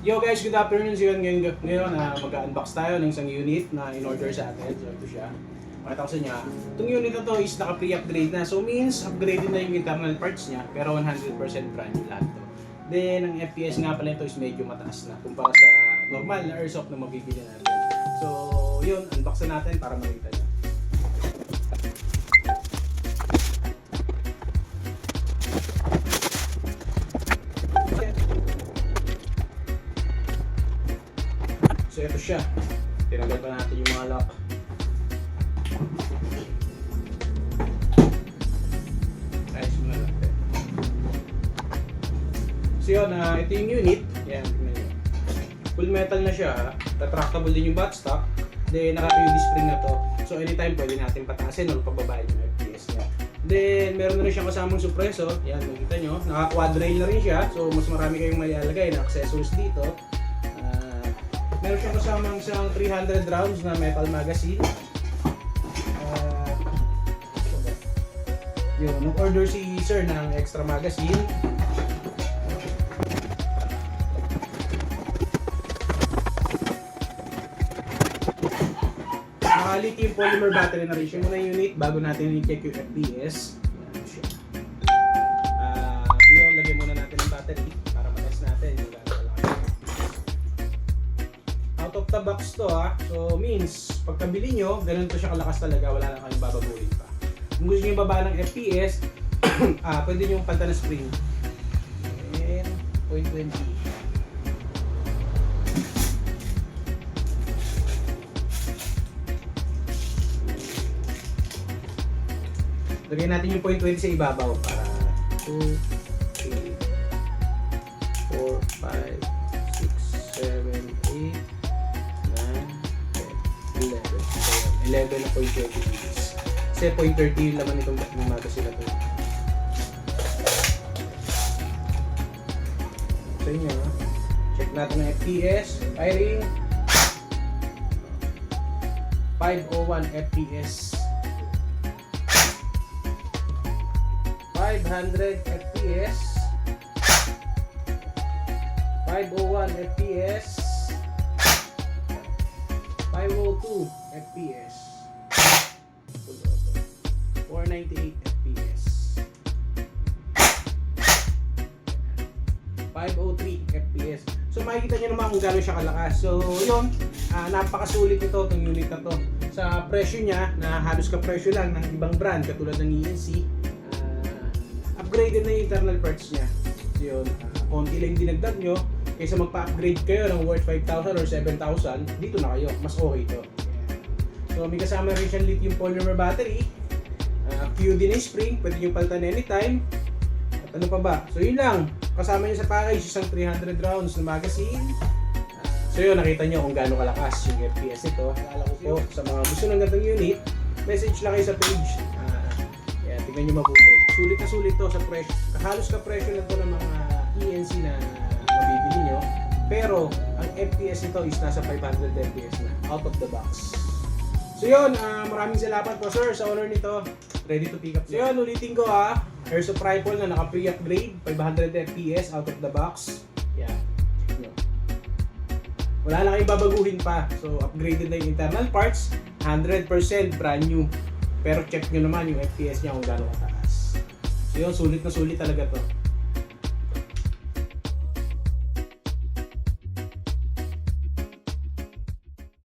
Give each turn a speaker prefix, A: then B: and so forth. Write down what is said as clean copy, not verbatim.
A: Yo guys, good afternoon. Ngayon mag-unbox tayo ng isang unit na in-order sa atin. So ito siya. Pakita ko sa inyo. Itong unit na to is naka-pre-upgrade na. So means upgraded na yung internal parts niya pero 100% brand new lahat to. Then ang FPS nga pala ito is medyo mataas na kumpara sa normal na airsoft na mabibili natin. So yun, unbox na natin para makita niyo. So ito siya. Tinanggal pa natin yung mga lock. Ayos muna natin. So yun, ito yung unit. Yan, tignan nyo. Full metal na siya. Retractable din yung butt stock. Then naka-UD spring na to. So anytime pwede natin pataasin o pababain yung FPS niya. Then meron na rin siyang kasamang suppressor. Yan, makikita nyo. Naka-quad rail na rin siya. So mas marami kayong mailalagay na accessories dito. Meron siyang kasamang isang 300 rounds na metal magazine. Yun, nung order si sir ng extra magazine. Naka-lithium polymer battery na rin siya muna unit bago natin i-check yung FPS. Yan siya. Yun, lagyan muna natin ng battery para matest natin yung gano'n kalaki. Out of the box to so means pagkabili nyo, ganun to siya kalakas talaga, wala na kayong babaguhin pa. Kung gusto nyo yung baba ng FPS, pwede nyo palitan ng spring. And 0.20. Lagyan natin yung 0.20 sa ibabaw para 2, 3, 4, 5, 6, 7, 8, 11 na 0.20 degrees. Kasi 0.30 yung laman itong magazine na ito. Sa inyo, check natin ang FPS. Firing 501 FPS. 500 FPS. 501 FPS. 502 FPS. 498 FPS. 503 FPS. So makikita nyo naman kung gano'n siya kalakas. So yun, napakasulit ito itong unit na to. Sa presyo niya, na halos ka-presyo lang ng ibang brand katulad ng ENC, upgraded na yung internal parts niya. So yun, konti lang dinagdag nyo. Kaysa magpa-upgrade kayo ng worth 5,000 or 7,000, dito na kayo. Mas okay ito. So may kasama rin siyang lithium polymer battery. QD na spring, pwede nyo palitan anytime. At ano pa ba? So yun lang. Kasama nyo sa package, isang 300 rounds na magazine. So yun, nakita nyo kung gaano kalakas yung FPS nito. Naalala ko po, sa mga gusto ng gantong unit, message lang kayo sa page. Yan, tingnan nyo mabuti. Sulit na sulit to sa presyo. Halos ka presyo lang to ng mga ENC na mabibili nyo. Pero, ang FPS nito is nasa 500 FPS na, out of the box. So yun, maraming salamat po sir sa owner nito. Ready to pick up. So yun, ulitin ko Airsoft rifle na naka pre-upgrade, 500 FPS out of the box. Yeah. Check nyo. Wala na kayong babaguhin pa. So upgraded na yung internal parts, 100% brand new. Pero check nyo naman yung FPS niya kung gaano kataas. So yun, sulit na sulit talaga to.